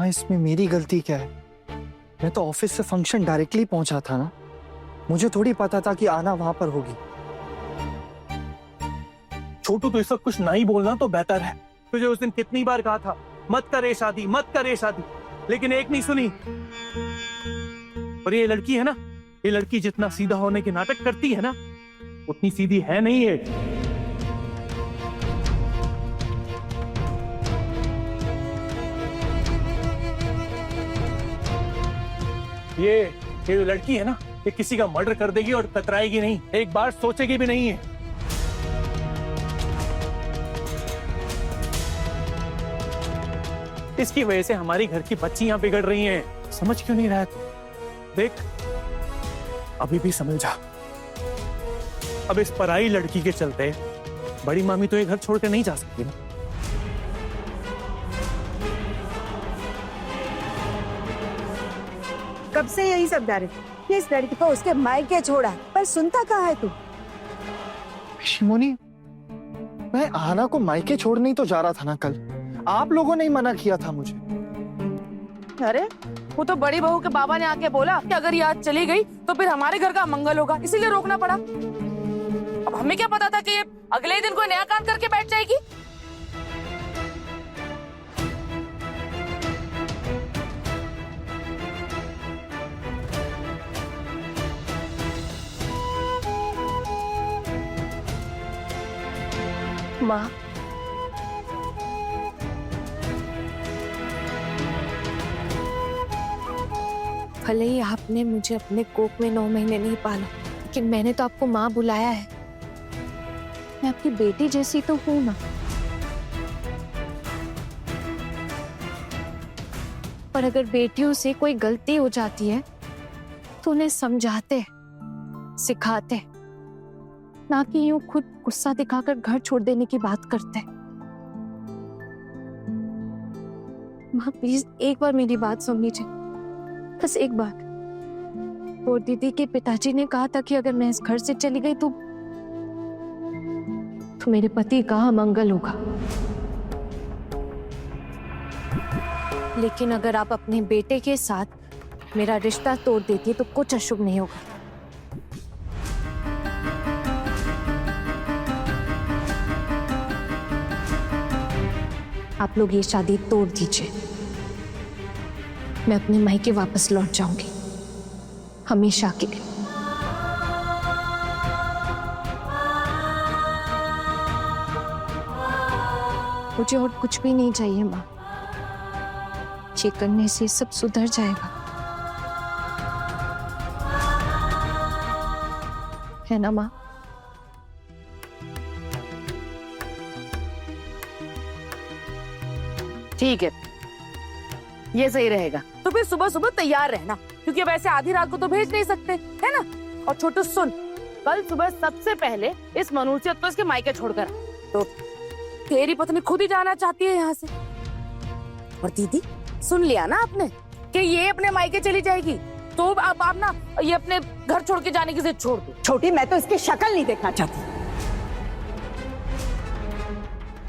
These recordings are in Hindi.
माँ इसमें मेरी गलती क्या है? मैं तो ऑफिस से फंक्शन डायरेक्टली पहुंचा था ना, मुझे थोड़ी पता था कि आना वहां पर होगी। छोटू, तो इस वक्त कुछ नहीं बोलना तो बेहतर है। तुझे उस दिन कितनी बार कहा था मत करे शादी, मत करे शादी, लेकिन एक नहीं सुनी। और ये लड़की है ना, ये लड़की जितना सीधा होने के नाटक करती है ना, उतनी सीधी है नहीं है। ये जो लड़की है ना, ये किसी का मर्डर कर देगी और कतराएगी नहीं, एक बार सोचेगी भी नहीं है। इसकी वजह से हमारी घर की बच्चियां बिगड़ रही हैं। समझ क्यों नहीं रहा तू? देख, अभी भी समझ जा। अब इस पराई लड़की के चलते बड़ी मामी तो ये घर छोड़कर नहीं जा सकती ना। कब से यही सब डर है कि इस लड़की को उसके मायके छोड़ा, पर सुनता कहाँ है तू? शिमोनी, मैं आना को मायके छोड़ने ही तो जा रहा था ना कल। आप लोगों ने ही मना किया था मुझे। अरे वो तो बड़ी बहू के बाबा ने आके बोला कि अगर ये आज चली गई तो फिर हमारे घर का मंगल होगा, इसीलिए रोकना पड़ा। अब हमें क्या पता था कि ये अगले दिन कोई नया काम करके बैठ जाएगी। माँ, भले ही आपने मुझे अपने कोख में 9 महीने नहीं पाला, लेकिन मैंने तो आपको माँ बुलाया है। मैं आपकी बेटी जैसी तो हूं ना। पर अगर बेटियों से कोई गलती हो जाती है तो उन्हें समझाते, सिखाते, ना कि यूं खुद गुस्सा दिखाकर घर छोड़ देने की बात करते। माँ प्लीज एक बार मेरी बात सुन लीजिए, बस एक बार। और दीदी के पिताजी ने कहा था कि अगर मैं इस घर से चली गई तो मेरे पति का अमंगल होगा। लेकिन अगर आप अपने बेटे के साथ मेरा रिश्ता तोड़ देती तो कुछ अशुभ नहीं होगा। आप लोग ये शादी तोड़ दीजिए। मैं अपने मायके वापस लौट जाऊंगी, हमेशा के लिए। मुझे और कुछ भी नहीं चाहिए माँ। ये करने से सब सुधर जाएगा, है ना माँ? ठीक है, ये सही रहेगा। तो फिर सुबह सुबह तैयार रहना, क्योंकि अब ऐसे आधी रात को तो भेज नहीं सकते, है ना? और छोटू सुन, कल सुबह सबसे पहले इस मनुष्यत को इसके मायके छोड़कर आ। तो तेरी पत्नी खुद ही जाना चाहती है यहाँ से। और दीदी, सुन लिया ना आपने कि ये अपने मायके चली जाएगी, तो अब आप ना ये अपने घर छोड़ के जाने की जिद छोड़ दो। छोटी, मैं तो इसकी शक्ल नहीं देखना चाहती।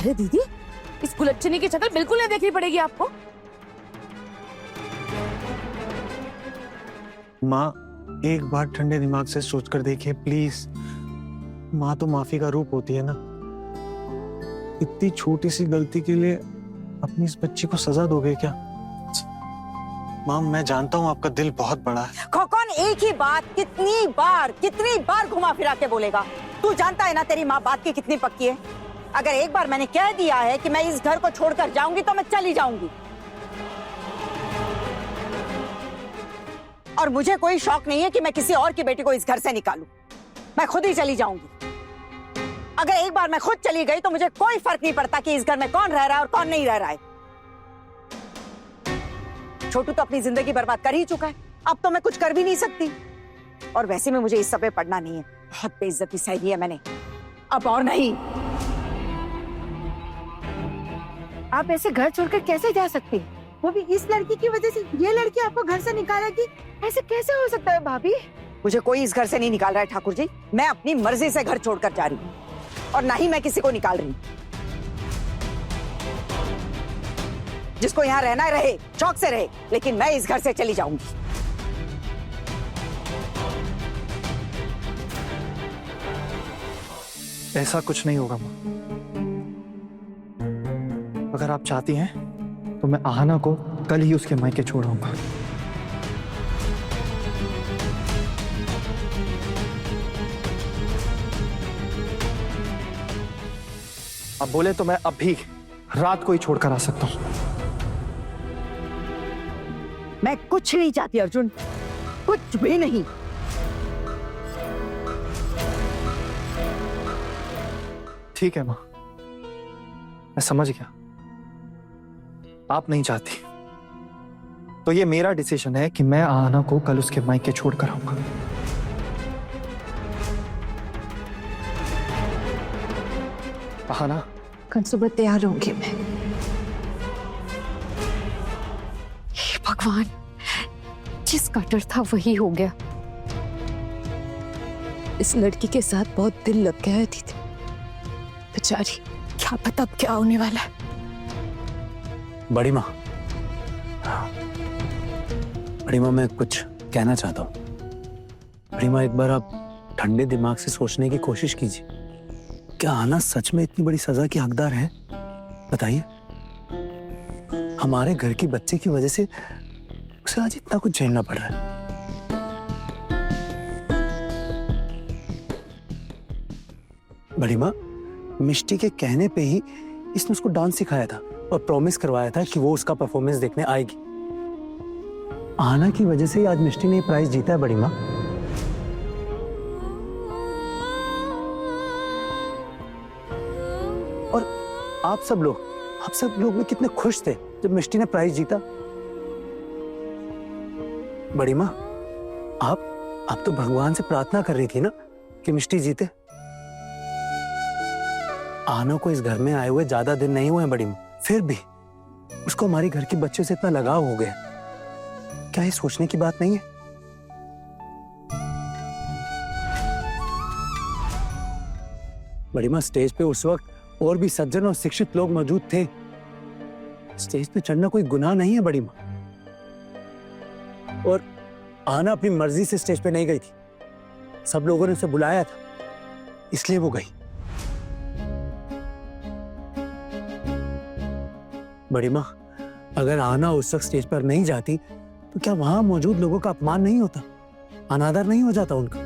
अरे दीदी, इस कुलच्छनी की शक्ल बिल्कुल नहीं देखनी पड़ेगी आपको। माँ, एक बार ठंडे दिमाग से सोचकर देखिए प्लीज। माँ तो माफी का रूप होती है ना। इतनी छोटी सी गलती के लिए अपनी इस बच्ची को सजा दोगे क्या? माँ, मैं जानता हूँ आपका दिल बहुत बड़ा है। कौन एक ही बात कितनी बार घुमा फिरा के बोलेगा? तू जानता है ना तेरी माँ बात की कितनी पक्की है। अगर एक बार मैंने कह दिया है कि मैं इस घर को छोड़कर जाऊंगी तो मैं चली जाऊंगी। और मुझे कोई शौक नहीं है कि मैं किसी और की बेटी को इस घर से निकालूं। मैं खुद ही चली जाऊंगी। अगर एक बार मैं खुद चली गई तो मुझे कोई फर्क नहीं पड़ता कि इस घर में कौन रह रहा है और कौन नहीं रह रहा है। छोटू तो अपनी जिंदगी बर्बाद कर ही चुका है, अब तो मैं कुछ कर भी नहीं सकती। और वैसे में मुझे इस सब पे पड़ना नहीं है। बहुत बेइज्जती सही है मैंने, अब और नहीं। आप ऐसे घर छोड़कर कैसे जा सकती हैं? वो भी इस लड़की की वजह से। ये लड़की आपको घर से निकालेगी, ऐसे कैसे हो सकता है भाभी? मुझे कोई इस घर से नहीं निकाल रहा है ठाकुर जी। मैं अपनी मर्जी से घर छोड़कर जा रही हूँ और ना ही मैं किसी को निकाल रही हूँ। जिसको यहाँ रहना रहे, शौक से रहे, लेकिन मैं इस घर से चली जाऊंगी। ऐसा कुछ नहीं होगा माँ। अगर आप चाहती हैं तो मैं आहना को कल ही उसके मायके छोड़ाऊंगा। अब बोले तो मैं अभी रात को ही छोड़कर आ सकता हूं। मैं कुछ नहीं चाहती अर्जुन, कुछ भी नहीं। ठीक है माँ, मैं समझ गया। आप नहीं चाहती तो ये मेरा डिसीजन है कि मैं आहना को कल उसके मायके छोड़कर आऊंगा। आहना, कल सुबह तैयार होंगी मैं। हे भगवान, जिसका डर था वही हो गया। इस लड़की के साथ बहुत दिल लग गया है दीदी। बेचारी, क्या पता अब क्या होने वाला है। बड़ी माँ, बड़ी माँ, मैं कुछ कहना चाहता हूँ। बड़ी माँ, एक बार आप ठंडे दिमाग से सोचने की कोशिश कीजिए। क्या आना सच में इतनी बड़ी सजा की हकदार है? बताइए। हमारे घर की बच्चे की वजह से उसे आज इतना कुछ झेलना पड़ रहा है। बड़ी माँ, मिष्टी के कहने पे ही इसने उसको डांस सिखाया था और प्रॉमिस करवाया था कि वो उसका परफॉर्मेंस देखने आएगी। आना की वजह से ही आज मिष्टी ने प्राइज जीता है बड़ी माँ। और आप सब लोग भी कितने खुश थे जब मिष्टी ने प्राइज जीता। बड़ी माँ, आप तो भगवान से प्रार्थना कर रही थी ना कि मिष्टी जीते। आना को इस घर में आए हुए ज्यादा दिन नहीं हुए हैं बड़ी माँ, फिर भी उसको हमारी घर के बच्चे से इतना लगाव हो गया। क्या ये सोचने की बात नहीं है? बड़ी माँ, स्टेज पे उस वक्त और भी सज्जन और शिक्षित लोग मौजूद थे। स्टेज पे चढ़ना कोई गुनाह नहीं है बड़ी माँ। और आना अपनी मर्जी से स्टेज पे नहीं गई थी, सब लोगों ने उसे बुलाया था, इसलिए वो गई। बड़ी माँ, अगर आना उस वक्त स्टेज पर नहीं जाती तो क्या वहां मौजूद लोगों का अपमान नहीं होता, अनादर नहीं हो जाता उनका?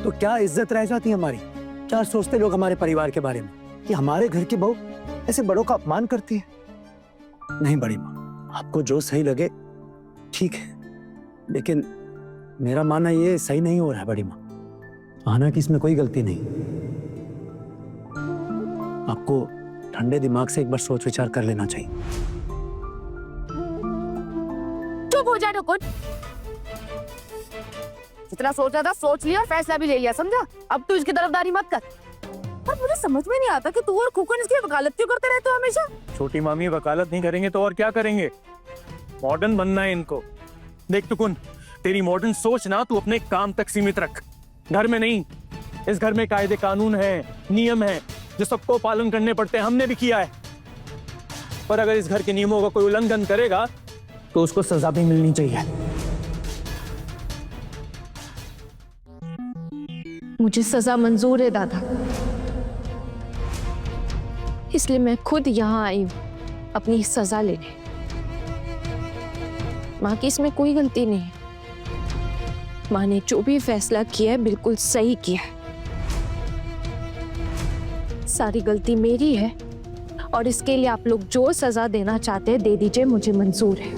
तो क्या इज्जत रह जाती हमारी? क्या सोचते लोग हमारे परिवार के बारे में कि हमारे घर की बहू ऐसे बड़ों का अपमान करती है? नहीं बड़ी माँ, आपको जो सही लगे ठीक है, लेकिन मेरा मानना ये सही नहीं हो रहा है बड़ी माँ। आना की इसमें कोई गलती नहीं। आपको ठंडे दिमाग से एक बार सोच विचार कर लेना चाहिए। चुप हो जा नुकुन। जितना सोचा था सोच लिया और फैसला भी ले लिया, समझा? अब तू इसकी तरफदारी मत कर। पर मुझे समझ में नहीं आता कि तू और खुकन इसकी वकालत क्यों करते रहते हो हमेशा। छोटी मामी, वकालत नहीं करेंगे तो और क्या करेंगे? मॉडर्न बनना है इनको। देख टुकुन, तेरी मॉडर्न सोच ना तू अपने काम तक सीमित रख, घर में नहीं। इस घर में कायदे कानून है, नियम है जो सबको पालन करने पड़ते हैं, हमने भी किया है। पर अगर इस घर के नियमों का कोई उल्लंघन करेगा तो उसको सजा भी मिलनी चाहिए। मुझे सजा मंजूर है दादा, इसलिए मैं खुद यहाँ आई हूँ अपनी सजा लेने। माँ की इसमें कोई गलती नहीं है। माँ ने जो भी फैसला किया है बिल्कुल सही किया है। सारी गलती मेरी है और इसके लिए आप लोग जो सजा देना चाहते हैं दे दीजिए, मुझे मंजूर है।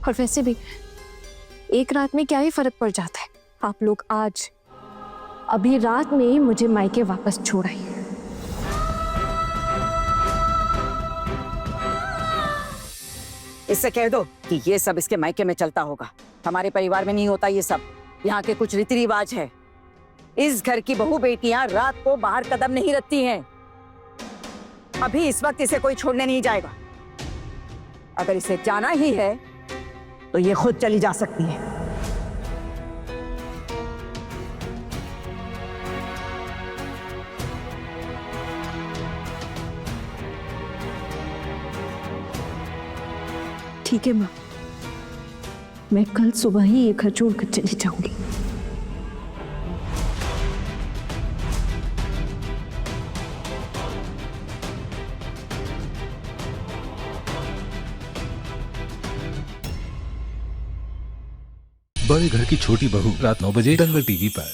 और वैसे भी एक रात में क्या ही फर्क पड़ जाता है। आप लोग आज अभी रात में ही मुझे मायके वापस छोड़ाइए। इससे कह दो कि ये सब इसके मायके में चलता होगा, हमारे परिवार में नहीं होता ये सब। यहाँ के कुछ रीति रिवाज है। इस घर की बहू बेटियां रात को बाहर कदम नहीं रखती हैं। अभी इस वक्त इसे कोई छोड़ने नहीं जाएगा। अगर इसे जाना ही है तो ये खुद चली जा सकती है। ठीक है माँ, मैं कल सुबह ही ये घर छोड़कर चली जाऊंगी। बड़े घर की छोटी बहू रात 9 बजे दंगल टीवी पर।